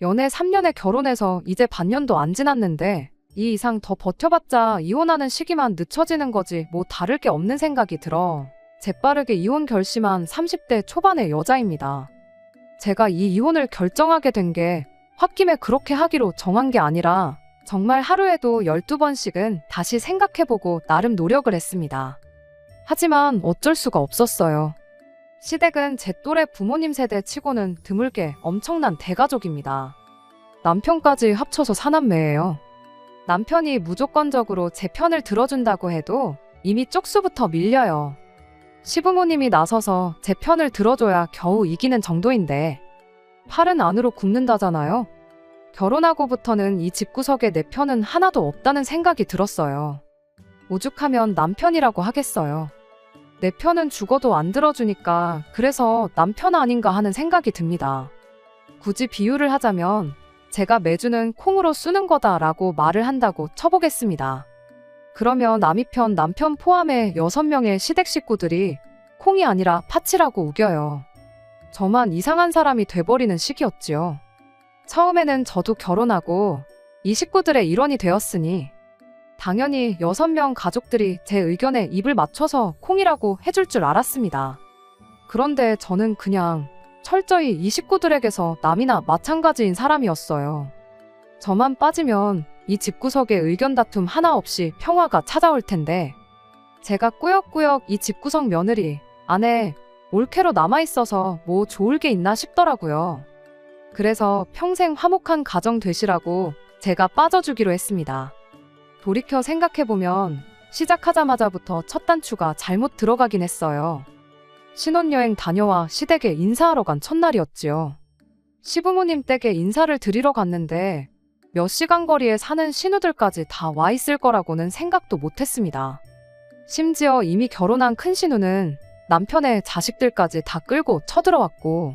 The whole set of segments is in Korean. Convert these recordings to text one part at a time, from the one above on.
연애 3년에 결혼해서 이제 반년도 안 지났는데 이 이상 더 버텨봤자 이혼하는 시기만 늦춰지는 거지 뭐 다를 게 없는 생각이 들어 재빠르게 이혼 결심한 30대 초반의 여자입니다. 제가 이 이혼을 결정하게 된 게 홧김에 그렇게 하기로 정한 게 아니라 정말 하루에도 12번씩은 다시 생각해보고 나름 노력을 했습니다. 하지만 어쩔 수가 없었어요. 시댁은 제 또래 부모님 세대 치고는 드물게 엄청난 대가족입니다. 남편까지 합쳐서 4남매예요. 남편이 무조건적으로 제 편을 들어준다고 해도 이미 쪽수부터 밀려요. 시부모님이 나서서 제 편을 들어줘야 겨우 이기는 정도인데 팔은 안으로 굽는다잖아요. 결혼하고부터는 이 집구석에 내 편은 하나도 없다는 생각이 들었어요. 오죽하면 남편이라고 하겠어요. 내 편은 죽어도 안 들어주니까 그래서 남편 아닌가 하는 생각이 듭니다. 굳이 비유를 하자면 제가 매주는 콩으로 쑤는 거다라고 말을 한다고 쳐보겠습니다. 그러면 남이편 남편 포함해 6명의 시댁 식구들이 콩이 아니라 팥이라고 우겨요. 저만 이상한 사람이 돼버리는 시기였지요. 처음에는 저도 결혼하고 이 식구들의 일원이 되었으니 당연히 6명 가족들이 제 의견에 입을 맞춰서 콩이라고 해줄 줄 알았습니다. 그런데 저는 그냥 철저히 이 식구들에게서 남이나 마찬가지인 사람이었어요. 저만 빠지면 이 집구석에 의견 다툼 하나 없이 평화가 찾아올 텐데 제가 꾸역꾸역 이 집구석 며느리 안에 올케로 남아있어서 뭐 좋을 게 있나 싶더라고요. 그래서 평생 화목한 가정 되시라고 제가 빠져주기로 했습니다. 돌이켜 생각해보면 시작하자마자부터 첫 단추가 잘못 들어가긴 했어요. 신혼여행 다녀와 시댁에 인사하러 간 첫날이었지요. 시부모님 댁에 인사를 드리러 갔는데 몇 시간 거리에 사는 신우들까지 다 와 있을 거라고는 생각도 못했습니다. 심지어 이미 결혼한 큰 신우는 남편의 자식들까지 다 끌고 쳐들어왔고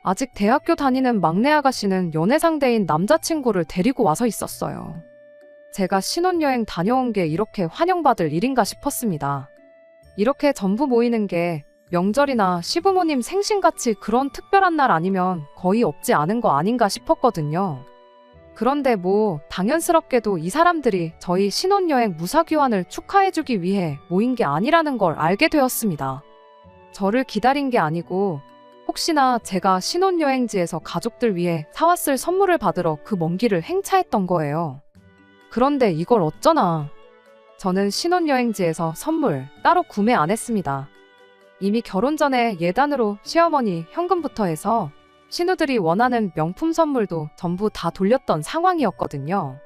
아직 대학교 다니는 막내 아가씨는 연애 상대인 남자친구를 데리고 와서 있었어요. 제가 신혼여행 다녀온 게 이렇게 환영받을 일인가 싶었습니다. 이렇게 전부 모이는 게 명절이나 시부모님 생신같이 그런 특별한 날 아니면 거의 없지 않은 거 아닌가 싶었거든요. 그런데 뭐 당연스럽게도 이 사람들이 저희 신혼여행 무사귀환을 축하해주기 위해 모인 게 아니라는 걸 알게 되었습니다. 저를 기다린 게 아니고 혹시나 제가 신혼여행지에서 가족들 위해 사왔을 선물을 받으러 그 먼 길을 행차했던 거예요. 그런데 이걸 어쩌나. 저는 신혼여행지에서 선물 따로 구매 안 했습니다. 이미 결혼 전에 예단으로 시어머니 현금부터 해서 신우들이 원하는 명품 선물도 전부 다 돌렸던 상황이었거든요.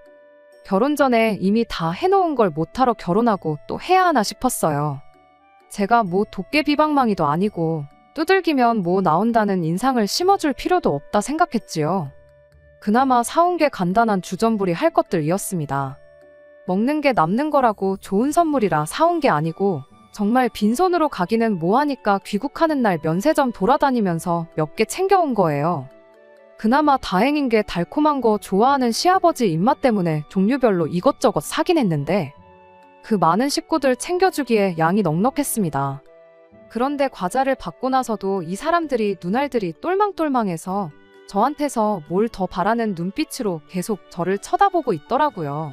결혼 전에 이미 다 해놓은 걸 못하러 결혼하고 또 해야 하나 싶었어요. 제가 뭐 도깨비방망이도 아니고 두들기면 뭐 나온다는 인상을 심어줄 필요도 없다 생각했지요. 그나마 사온 게 간단한 주전부리 할 것들이었습니다. 먹는 게 남는 거라고 좋은 선물이라 사온 게 아니고 정말 빈손으로 가기는 뭐하니까 귀국하는 날 면세점 돌아다니면서 몇 개 챙겨온 거예요. 그나마 다행인 게 달콤한 거 좋아하는 시아버지 입맛 때문에 종류별로 이것저것 사긴 했는데 그 많은 식구들 챙겨주기에 양이 넉넉했습니다. 그런데 과자를 받고 나서도 이 사람들이 눈알들이 똘망똘망해서 저한테서 뭘 더 바라는 눈빛으로 계속 저를 쳐다보고 있더라고요.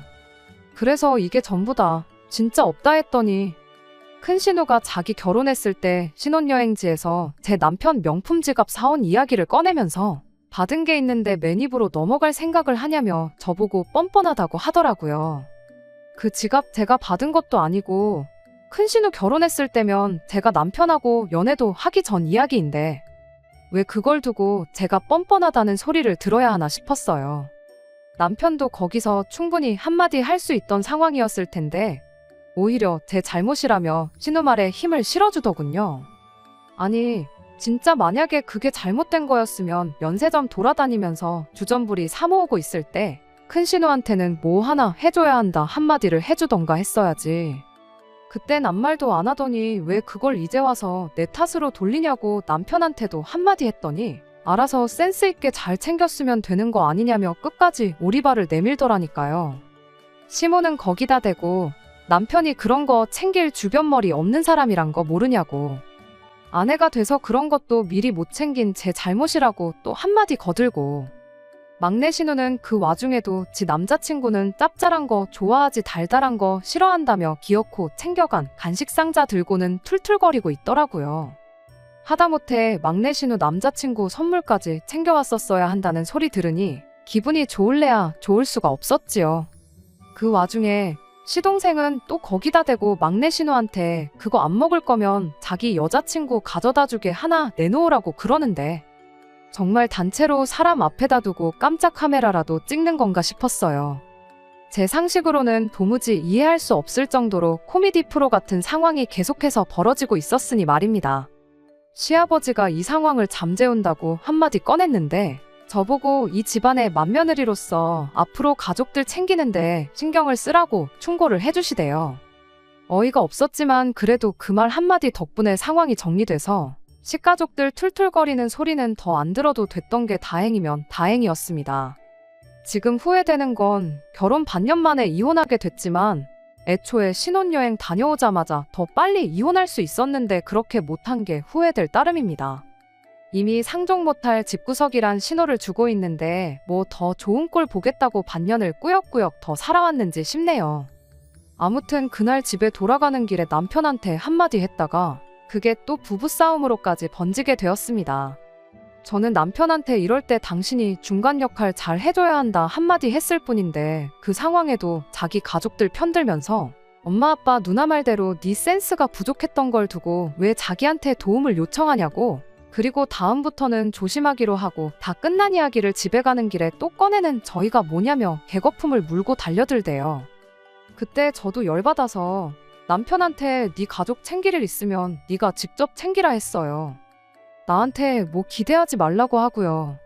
그래서 이게 전부다. 진짜 없다 했더니 큰 신우가 자기 결혼했을 때 신혼여행지에서 제 남편 명품 지갑 사온 이야기를 꺼내면서 받은 게 있는데 맨입으로 넘어갈 생각을 하냐며 저보고 뻔뻔하다고 하더라고요. 그 지갑 제가 받은 것도 아니고 큰 신우 결혼했을 때면 제가 남편하고 연애도 하기 전 이야기인데 왜 그걸 두고 제가 뻔뻔하다는 소리를 들어야 하나 싶었어요. 남편도 거기서 충분히 한마디 할 수 있던 상황이었을 텐데 오히려 제 잘못이라며 신우 말에 힘을 실어주더군요. 아니 진짜 만약에 그게 잘못된 거였으면 면세점 돌아다니면서 주전부리 사 모으고 있을 때 큰 신우한테는 뭐 하나 해줘야 한다 한마디를 해주던가 했어야지. 그땐 아무 말도 안 하더니 왜 그걸 이제 와서 내 탓으로 돌리냐고 남편한테도 한마디 했더니 알아서 센스 있게 잘 챙겼으면 되는 거 아니냐며 끝까지 오리발을 내밀더라니까요. 시모는 거기다 대고 남편이 그런 거 챙길 주변머리 없는 사람이란 거 모르냐고. 아내가 돼서 그런 것도 미리 못 챙긴 제 잘못이라고 또 한마디 거들고. 막내 신우는 그 와중에도 지 남자친구는 짭짤한 거 좋아하지 달달한 거 싫어한다며 기어코 챙겨간 간식 상자 들고는 툴툴거리고 있더라고요. 하다못해 막내 신우 남자친구 선물까지 챙겨왔었어야 한다는 소리 들으니 기분이 좋을래야 좋을 수가 없었지요. 그 와중에 시동생은 또 거기다 대고 막내 신우한테 그거 안 먹을 거면 자기 여자친구 가져다 주게 하나 내놓으라고 그러는데 정말 단체로 사람 앞에다 두고 깜짝 카메라라도 찍는 건가 싶었어요. 제 상식으로는 도무지 이해할 수 없을 정도로 코미디 프로 같은 상황이 계속해서 벌어지고 있었으니 말입니다. 시아버지가 이 상황을 잠재운다고 한마디 꺼냈는데 저보고 이 집안의 맏며느리로서 앞으로 가족들 챙기는데 신경을 쓰라고 충고를 해주시대요. 어이가 없었지만 그래도 그 말 한마디 덕분에 상황이 정리돼서 식가족들 툴툴거리는 소리는 더 안 들어도 됐던 게 다행이면 다행이었습니다. 지금 후회되는 건 결혼 반년 만에 이혼하게 됐지만 애초에 신혼여행 다녀오자마자 더 빨리 이혼할 수 있었는데 그렇게 못한 게 후회될 따름입니다. 이미 상종 못할 집구석이란 신호를 주고 있는데 뭐 더 좋은 꼴 보겠다고 반년을 꾸역꾸역 더 살아왔는지 싶네요. 아무튼 그날 집에 돌아가는 길에 남편한테 한마디 했다가 그게 또 부부싸움으로까지 번지게 되었습니다. 저는 남편한테 이럴 때 당신이 중간 역할 잘 해줘야 한다 한마디 했을 뿐인데 그 상황에도 자기 가족들 편들면서 엄마 아빠 누나 말대로 네 센스가 부족했던 걸 두고 왜 자기한테 도움을 요청하냐고 그리고 다음부터는 조심하기로 하고 다 끝난 이야기를 집에 가는 길에 또 꺼내는 저희가 뭐냐며 개거품을 물고 달려들대요. 그때 저도 열받아서 남편한테 네 가족 챙길 일 있으면 네가 직접 챙기라 했어요. 나한테 뭐 기대하지 말라고 하고요.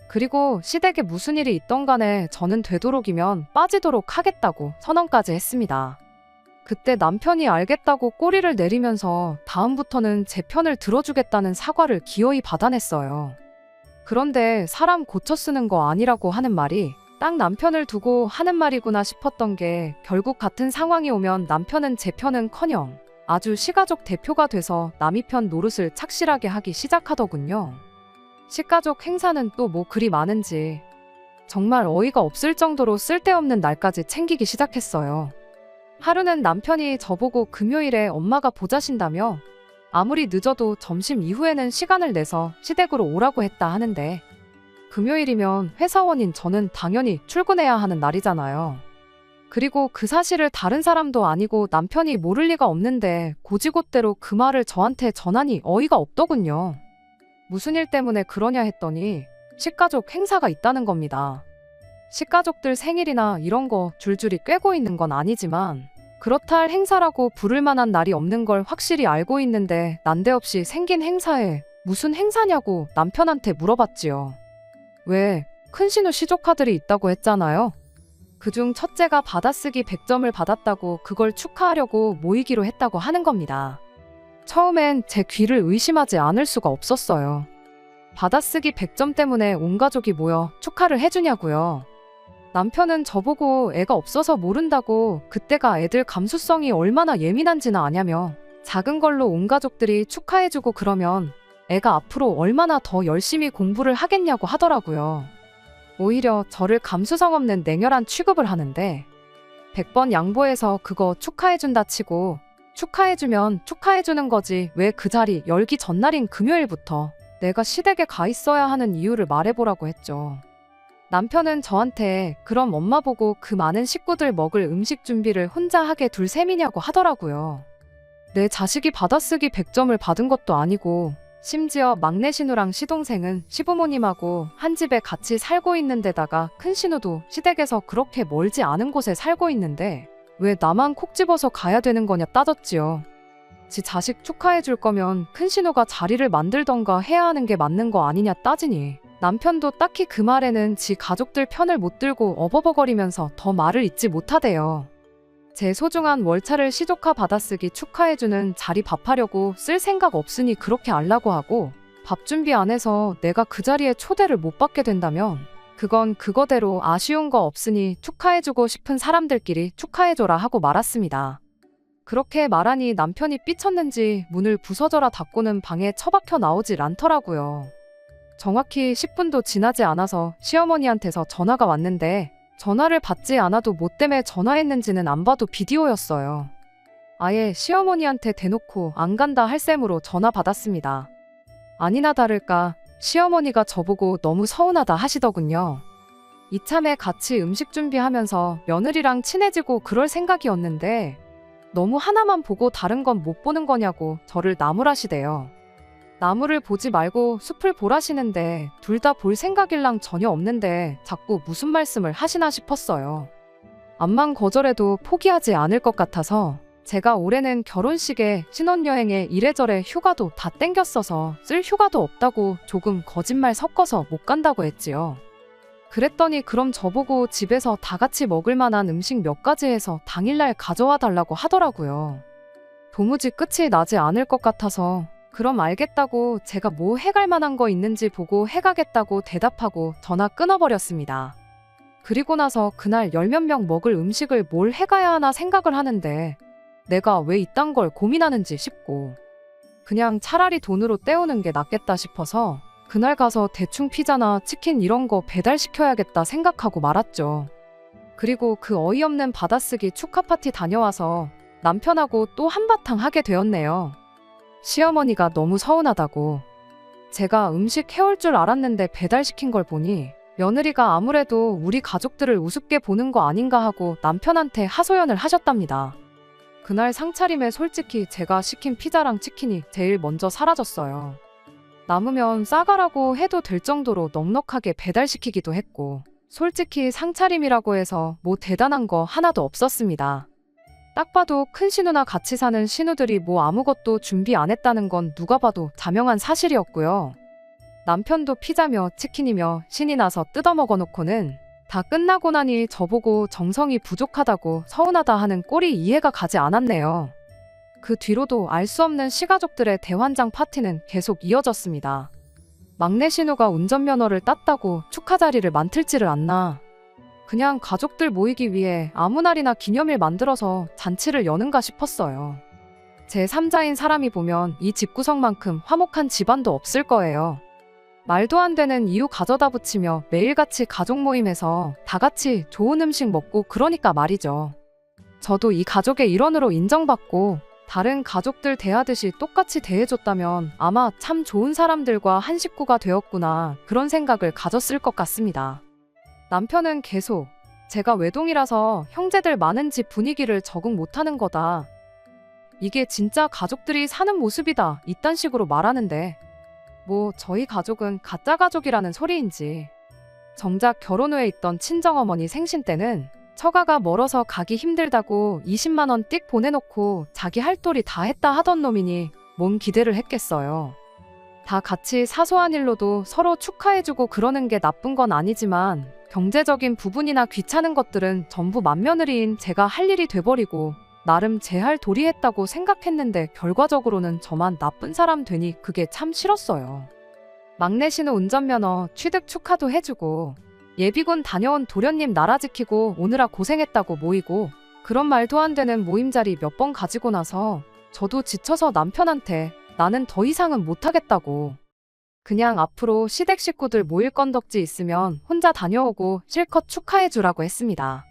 그리고 시댁에 무슨 일이 있던 간에 저는 되도록이면 빠지도록 하겠다고 선언까지 했습니다. 그때 남편이 알겠다고 꼬리를 내리면서 다음부터는 제 편을 들어주겠다는 사과를 기어이 받아냈어요. 그런데 사람 고쳐 쓰는 거 아니라고 하는 말이 딱 남편을 두고 하는 말이구나 싶었던 게 결국 같은 상황이 오면 남편은 제 편은커녕 아주 시가족 대표가 돼서 남이 편 노릇을 착실하게 하기 시작하더군요. 시가족 행사는 또 뭐 그리 많은지 정말 어이가 없을 정도로 쓸데없는 날까지 챙기기 시작했어요. 하루는 남편이 저보고 금요일에 엄마가 보자신다며 아무리 늦어도 점심 이후에는 시간을 내서 시댁으로 오라고 했다 하는데 금요일이면 회사원인 저는 당연히 출근해야 하는 날이잖아요. 그리고 그 사실을 다른 사람도 아니고 남편이 모를 리가 없는데 고지곳대로 그 말을 저한테 전하니 어이가 없더군요. 무슨 일 때문에 그러냐 했더니 식가족 행사가 있다는 겁니다. 식가족들 생일이나 이런 거 줄줄이 꿰고 있는 건 아니지만 그렇다 할 행사라고 부를 만한 날이 없는 걸 확실히 알고 있는데 난데없이 생긴 행사에 무슨 행사냐고 남편한테 물어봤지요. 왜? 큰신우 시조카들이 있다고 했잖아요. 그중 첫째가 받아쓰기 100점을 받았다고 그걸 축하하려고 모이기로 했다고 하는 겁니다. 처음엔 제 귀를 의심하지 않을 수가 없었어요. 받아쓰기 100점 때문에 온 가족이 모여 축하를 해주냐고요. 남편은 저보고 애가 없어서 모른다고 그때가 애들 감수성이 얼마나 예민한지는 아냐며 작은 걸로 온 가족들이 축하해주고 그러면 애가 앞으로 얼마나 더 열심히 공부를 하겠냐고 하더라고요. 오히려 저를 감수성 없는 냉혈한 취급을 하는데 100번 양보해서 그거 축하해준다 치고 축하해주면 축하해주는 거지 왜 그 자리 열기 전날인 금요일부터 내가 시댁에 가 있어야 하는 이유를 말해보라고 했죠. 남편은 저한테 그럼 엄마 보고 그 많은 식구들 먹을 음식 준비를 혼자 하게 둘 셈이냐고 하더라고요. 내 자식이 받아쓰기 100점을 받은 것도 아니고 심지어 막내 신우랑 시동생은 시부모님하고 한 집에 같이 살고 있는 데다가 큰 신우도 시댁에서 그렇게 멀지 않은 곳에 살고 있는데 왜 나만 콕 집어서 가야 되는 거냐 따졌지요. 지 자식 축하해 줄 거면 큰 신우가 자리를 만들던가 해야 하는 게 맞는 거 아니냐 따지니 남편도 딱히 그 말에는 지 가족들 편을 못 들고 어버버거리면서 더 말을 잇지 못하대요. 제 소중한 월차를 시조카 받아쓰기 축하해주는 자리 밥하려고 쓸 생각 없으니 그렇게 알라고 하고 밥 준비 안 해서 내가 그 자리에 초대를 못 받게 된다면 그건 그거대로 아쉬운 거 없으니 축하해주고 싶은 사람들끼리 축하해줘라 하고 말았습니다. 그렇게 말하니 남편이 삐쳤는지 문을 부서져라 닫고는 방에 처박혀 나오질 않더라고요. 정확히 10분도 지나지 않아서 시어머니한테서 전화가 왔는데 전화를 받지 않아도 뭐 때문에 전화했는지는 안 봐도 비디오였어요. 아예 시어머니한테 대놓고 안 간다 할 셈으로 전화 받았습니다. 아니나 다를까 시어머니가 저보고 너무 서운하다 하시더군요. 이참에 같이 음식 준비하면서 며느리랑 친해지고 그럴 생각이었는데 너무 하나만 보고 다른 건 못 보는 거냐고 저를 나무라시대요. 나무를 보지 말고 숲을 보라시는데 둘 다 볼 생각일랑 전혀 없는데 자꾸 무슨 말씀을 하시나 싶었어요. 암만 거절해도 포기하지 않을 것 같아서 제가 올해는 결혼식에 신혼여행에 이래저래 휴가도 다 땡겼어서 쓸 휴가도 없다고 조금 거짓말 섞어서 못 간다고 했지요. 그랬더니 그럼 저보고 집에서 다 같이 먹을 만한 음식 몇 가지 해서 당일날 가져와 달라고 하더라고요. 도무지 끝이 나지 않을 것 같아서 그럼 알겠다고 제가 뭐 해갈 만한 거 있는지 보고 해가겠다고 대답하고 전화 끊어버렸습니다. 그리고 나서 그날 열몇 명 먹을 음식을 뭘 해가야 하나 생각을 하는데 내가 왜 이딴 걸 고민하는지 싶고 그냥 차라리 돈으로 때우는 게 낫겠다 싶어서 그날 가서 대충 피자나 치킨 이런 거 배달시켜야겠다 생각하고 말았죠. 그리고 그 어이없는 받아쓰기 축하 파티 다녀와서 남편하고 또 한바탕 하게 되었네요. 시어머니가 너무 서운하다고. 제가 음식 해올 줄 알았는데 배달시킨 걸 보니 며느리가 아무래도 우리 가족들을 우습게 보는 거 아닌가 하고 남편한테 하소연을 하셨답니다. 그날 상차림에 솔직히 제가 시킨 피자랑 치킨이 제일 먼저 사라졌어요. 남으면 싸가라고 해도 될 정도로 넉넉하게 배달시키기도 했고 솔직히 상차림이라고 해서 뭐 대단한 거 하나도 없었습니다. 딱 봐도 큰 신우나 같이 사는 신우들이 뭐 아무것도 준비 안 했다는 건 누가 봐도 자명한 사실이었고요. 남편도 피자며 치킨이며 신이 나서 뜯어먹어 놓고는 다 끝나고 나니 저보고 정성이 부족하다고 서운하다 하는 꼴이 이해가 가지 않았네요. 그 뒤로도 알 수 없는 시가족들의 대환장 파티는 계속 이어졌습니다. 막내 신우가 운전면허를 땄다고 축하 자리를 만들지를 않나. 그냥 가족들 모이기 위해 아무 날이나 기념일 만들어서 잔치를 여는가 싶었어요. 제3자인 사람이 보면 이 집구석만큼 화목한 집안도 없을 거예요. 말도 안 되는 이유 가져다 붙이며 매일같이 가족 모임에서 다 같이 좋은 음식 먹고 그러니까 말이죠. 저도 이 가족의 일원으로 인정받고 다른 가족들 대하듯이 똑같이 대해줬다면 아마 참 좋은 사람들과 한 식구가 되었구나 그런 생각을 가졌을 것 같습니다. 남편은 계속 제가 외동이라서 형제들 많은 집 분위기를 적응 못하는 거다. 이게 진짜 가족들이 사는 모습이다 이딴 식으로 말하는데 뭐 저희 가족은 가짜 가족이라는 소리인지. 정작 결혼 후에 있던 친정어머니 생신 때는 처가가 멀어서 가기 힘들다고 20만 원 띡 보내놓고 자기 할 도리 다 했다 하던 놈이니 뭔 기대를 했겠어요. 다 같이 사소한 일로도 서로 축하해주고 그러는 게 나쁜 건 아니지만 경제적인 부분이나 귀찮은 것들은 전부 맏며느리인 제가 할 일이 돼버리고 나름 제 할 도리 했다고 생각했는데 결과적으로는 저만 나쁜 사람 되니 그게 참 싫었어요. 막내 신우 운전면허 취득 축하도 해주고 예비군 다녀온 도련님 나라 지키고 오느라 고생했다고 모이고 그런 말도 안 되는 모임 자리 몇 번 가지고 나서 저도 지쳐서 남편한테 나는 더 이상은 못하겠다고 그냥 앞으로 시댁 식구들 모일 건덕지 있으면 혼자 다녀오고 실컷 축하해주라고 했습니다.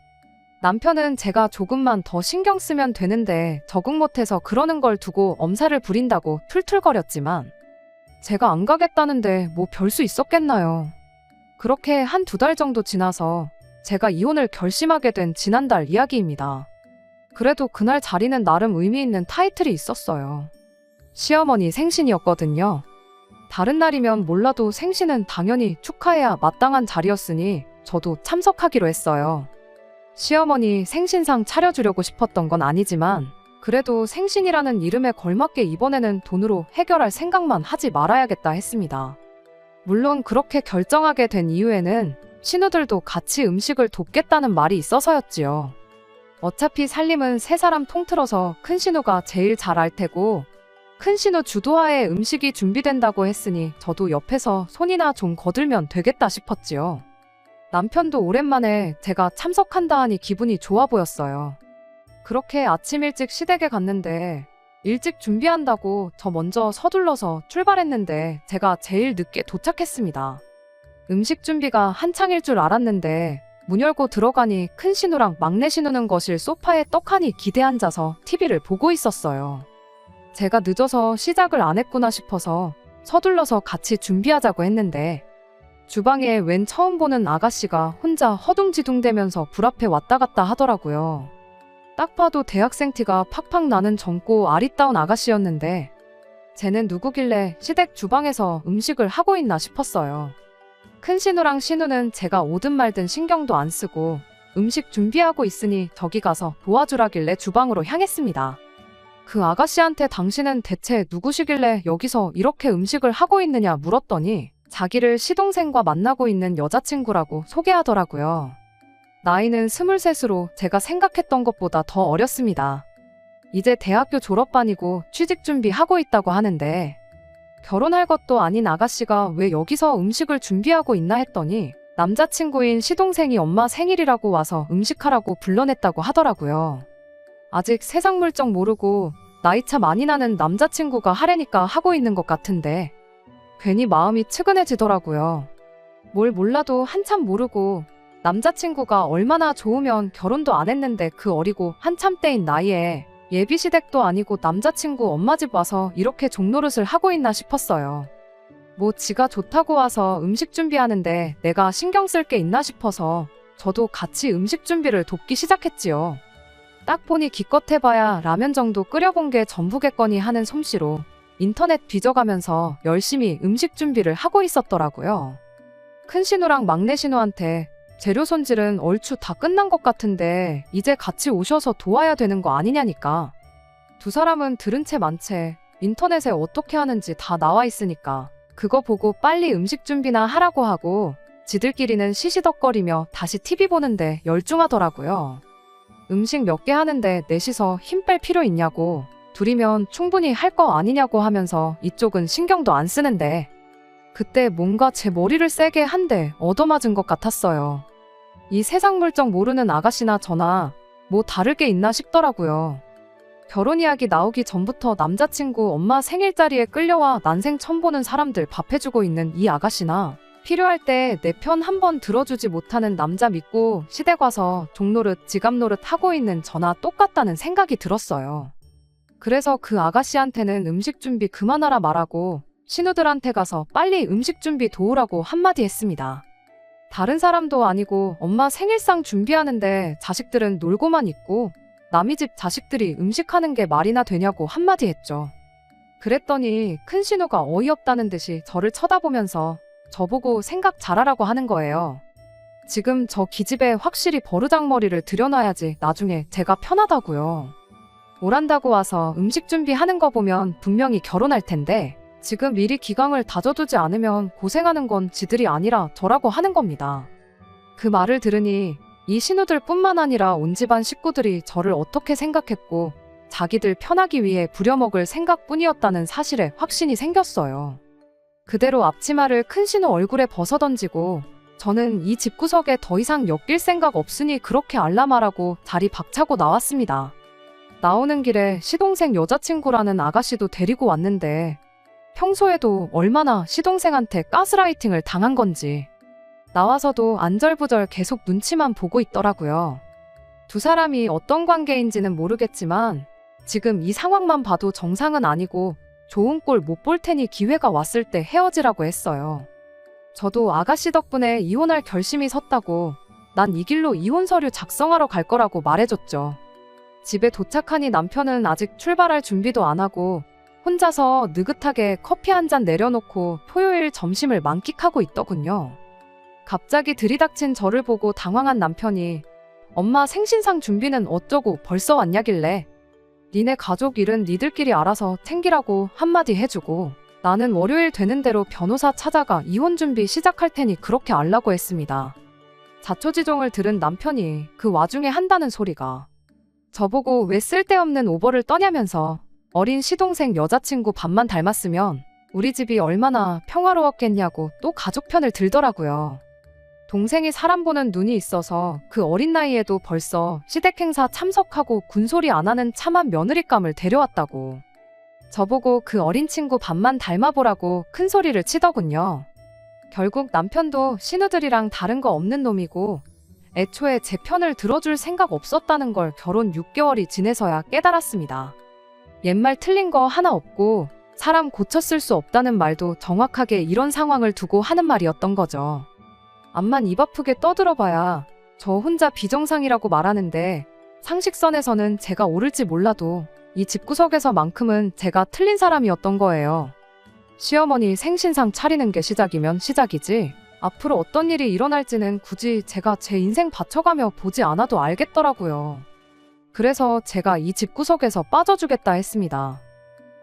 남편은 제가 조금만 더 신경 쓰면 되는데 적응 못해서 그러는 걸 두고 엄살을 부린다고 툴툴거렸지만 제가 안 가겠다는데 뭐 별 수 있었겠나요. 그렇게 한 두 달 정도 지나서 제가 이혼을 결심하게 된 지난달 이야기입니다. 그래도 그날 자리는 나름 의미 있는 타이틀이 있었어요. 시어머니 생신이었거든요. 다른 날이면 몰라도 생신은 당연히 축하해야 마땅한 자리였으니 저도 참석하기로 했어요. 시어머니 생신상 차려주려고 싶었던 건 아니지만 그래도 생신이라는 이름에 걸맞게 이번에는 돈으로 해결할 생각만 하지 말아야겠다 했습니다. 물론 그렇게 결정하게 된 이유에는 신우들도 같이 음식을 돕겠다는 말이 있어서였지요. 어차피 살림은 세 사람 통틀어서 큰 신우가 제일 잘 알 테고 큰 신우 주도하에 음식이 준비된다고 했으니 저도 옆에서 손이나 좀 거들면 되겠다 싶었지요. 남편도 오랜만에 제가 참석한다 하니 기분이 좋아 보였어요. 그렇게 아침 일찍 시댁에 갔는데 일찍 준비한다고 저 먼저 서둘러서 출발했는데 제가 제일 늦게 도착했습니다. 음식 준비가 한창일 줄 알았는데 문 열고 들어가니 큰 신우랑 막내 신우는 거실 소파에 떡하니 기대 앉아서 TV를 보고 있었어요. 제가 늦어서 시작을 안 했구나 싶어서 서둘러서 같이 준비하자고 했는데 주방에 웬 처음 보는 아가씨가 혼자 허둥지둥대면서 불 앞에 왔다 갔다 하더라고요. 딱 봐도 대학생 티가 팍팍 나는 젊고 아리따운 아가씨였는데 쟤는 누구길래 시댁 주방에서 음식을 하고 있나 싶었어요. 큰 신우랑 신우는 제가 오든 말든 신경도 안 쓰고 음식 준비하고 있으니 저기 가서 도와주라길래 주방으로 향했습니다. 그 아가씨한테 당신은 대체 누구시길래 여기서 이렇게 음식을 하고 있느냐 물었더니 자기를 시동생과 만나고 있는 여자친구라고 소개하더라고요. 나이는 23으로 제가 생각했던 것보다 더 어렸습니다. 이제 대학교 졸업반이고 취직 준비하고 있다고 하는데 결혼할 것도 아닌 아가씨가 왜 여기서 음식을 준비하고 있나 했더니 남자친구인 시동생이 엄마 생일이라고 와서 음식하라고 불러냈다고 하더라고요. 아직 세상 물정 모르고 나이차 많이 나는 남자친구가 하래니까 하고 있는 것 같은데 괜히 마음이 측은해지더라고요. 뭘 몰라도 한참 모르고 남자친구가 얼마나 좋으면 결혼도 안 했는데 그 어리고 한참 때인 나이에 예비시댁도 아니고 남자친구 엄마 집 와서 이렇게 종노릇을 하고 있나 싶었어요. 뭐 지가 좋다고 와서 음식 준비하는데 내가 신경 쓸 게 있나 싶어서 저도 같이 음식 준비를 돕기 시작했지요. 딱 보니 기껏 해봐야 라면 정도 끓여본 게 전부겠거니 하는 솜씨로 인터넷 뒤져가면서 열심히 음식 준비를 하고 있었더라고요. 큰 신우랑 막내 신우한테 재료 손질은 얼추 다 끝난 것 같은데 이제 같이 오셔서 도와야 되는 거 아니냐니까. 두 사람은 들은 채 만 채 인터넷에 어떻게 하는지 다 나와 있으니까 그거 보고 빨리 음식 준비나 하라고 하고 지들끼리는 시시덕거리며 다시 TV 보는데 열중하더라고요. 음식 몇 개 하는데 넷이서 힘 뺄 필요 있냐고, 둘이면 충분히 할 거 아니냐고 하면서 이쪽은 신경도 안 쓰는데 그때 뭔가 제 머리를 세게 한 대 얻어맞은 것 같았어요. 이 세상 물정 모르는 아가씨나 저나 뭐 다를 게 있나 싶더라고요. 결혼 이야기 나오기 전부터 남자친구 엄마 생일자리에 끌려와 난생 처음 보는 사람들 밥 해주고 있는 이 아가씨나 필요할 때 내 편 한 번 들어주지 못하는 남자 믿고 시댁 와서 종노릇 지갑노릇 하고 있는 저나 똑같다는 생각이 들었어요. 그래서 그 아가씨한테는 음식 준비 그만하라 말하고 신우들한테 가서 빨리 음식 준비 도우라고 한마디 했습니다. 다른 사람도 아니고 엄마 생일상 준비하는데 자식들은 놀고만 있고 남의 집 자식들이 음식하는 게 말이나 되냐고 한마디 했죠. 그랬더니 큰 신우가 어이없다는 듯이 저를 쳐다보면서 저보고 생각 잘하라고 하는 거예요. 지금 저 기집애 확실히 버르장머리를 들여놔야지 나중에 제가 편하다고요. 오란다고 와서 음식 준비하는 거 보면 분명히 결혼할 텐데 지금 미리 기강을 다져두지 않으면 고생하는 건 지들이 아니라 저라고 하는 겁니다. 그 말을 들으니 이 신우들 뿐만 아니라 온 집안 식구들이 저를 어떻게 생각했고 자기들 편하기 위해 부려먹을 생각뿐이었다는 사실에 확신이 생겼어요. 그대로 앞치마를 큰 신우 얼굴에 벗어던지고 저는 이 집구석에 더 이상 엮일 생각 없으니 그렇게 알라말하고 자리 박차고 나왔습니다. 나오는 길에 시동생 여자친구라는 아가씨도 데리고 왔는데 평소에도 얼마나 시동생한테 가스라이팅을 당한 건지 나와서도 안절부절 계속 눈치만 보고 있더라고요. 두 사람이 어떤 관계인지는 모르겠지만 지금 이 상황만 봐도 정상은 아니고 좋은 꼴 못 볼 테니 기회가 왔을 때 헤어지라고 했어요. 저도 아가씨 덕분에 이혼할 결심이 섰다고 난 이 길로 이혼 서류 작성하러 갈 거라고 말해줬죠. 집에 도착하니 남편은 아직 출발할 준비도 안 하고 혼자서 느긋하게 커피 한 잔 내려놓고 토요일 점심을 만끽하고 있더군요. 갑자기 들이닥친 저를 보고 당황한 남편이 엄마 생신상 준비는 어쩌고 벌써 왔냐길래 니네 가족 일은 니들끼리 알아서 챙기라고 한마디 해주고 나는 월요일 되는 대로 변호사 찾아가 이혼 준비 시작할 테니 그렇게 알라고 했습니다. 자초지종을 들은 남편이 그 와중에 한다는 소리가 저보고 왜 쓸데없는 오버를 떠냐면서 어린 시동생 여자친구 밥만 닮았으면 우리 집이 얼마나 평화로웠겠냐고 또 가족 편을 들더라고요. 동생이 사람 보는 눈이 있어서 그 어린 나이에도 벌써 시댁 행사 참석하고 군소리 안 하는 참한 며느리감을 데려왔다고 저보고 그 어린 친구 밥만 닮아보라고 큰 소리를 치더군요. 결국 남편도 신우들이랑 다른 거 없는 놈이고 애초에 제 편을 들어줄 생각 없었다는 걸 결혼 6개월이 지내서야 깨달았습니다. 옛말 틀린 거 하나 없고 사람 고쳤을 수 없다는 말도 정확하게 이런 상황을 두고 하는 말이었던 거죠. 암만 입 아프게 떠들어봐야 저 혼자 비정상이라고 말하는데 상식선에서는 제가 옳을지 몰라도 이 집구석에서만큼은 제가 틀린 사람이었던 거예요. 시어머니 생신상 차리는 게 시작이면 시작이지 앞으로 어떤 일이 일어날지는 굳이 제가 제 인생 바쳐가며 보지 않아도 알겠더라고요. 그래서 제가 이 집구석에서 빠져주겠다 했습니다.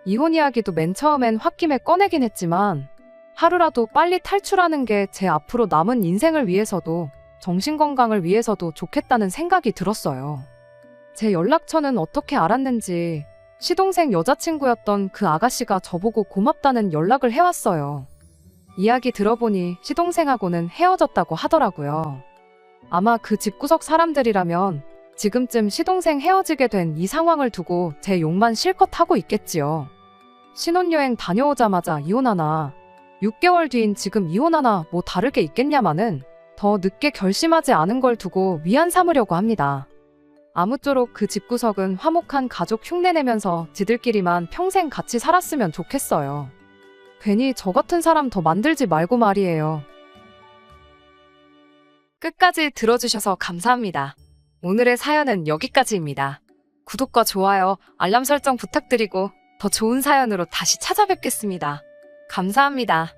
이혼 이야기도 맨 처음엔 홧김에 꺼내긴 했지만 하루라도 빨리 탈출하는 게 제 앞으로 남은 인생을 위해서도 정신건강을 위해서도 좋겠다는 생각이 들었어요. 제 연락처는 어떻게 알았는지 시동생 여자친구였던 그 아가씨가 저보고 고맙다는 연락을 해왔어요. 이야기 들어보니 시동생하고는 헤어졌다고 하더라고요. 아마 그 집구석 사람들이라면 지금쯤 시동생 헤어지게 된 이 상황을 두고 제 욕만 실컷 하고 있겠지요. 신혼여행 다녀오자마자 이혼하나 6개월 뒤인 지금 이혼하나 뭐 다를 게 있겠냐마는 더 늦게 결심하지 않은 걸 두고 위안 삼으려고 합니다. 아무쪼록 그 집구석은 화목한 가족 흉내내면서 지들끼리만 평생 같이 살았으면 좋겠어요. 괜히 저 같은 사람 더 만들지 말고 말이에요. 끝까지 들어주셔서 감사합니다. 오늘의 사연은 여기까지입니다. 구독과 좋아요, 알람 설정 부탁드리고 더 좋은 사연으로 다시 찾아뵙겠습니다. 감사합니다.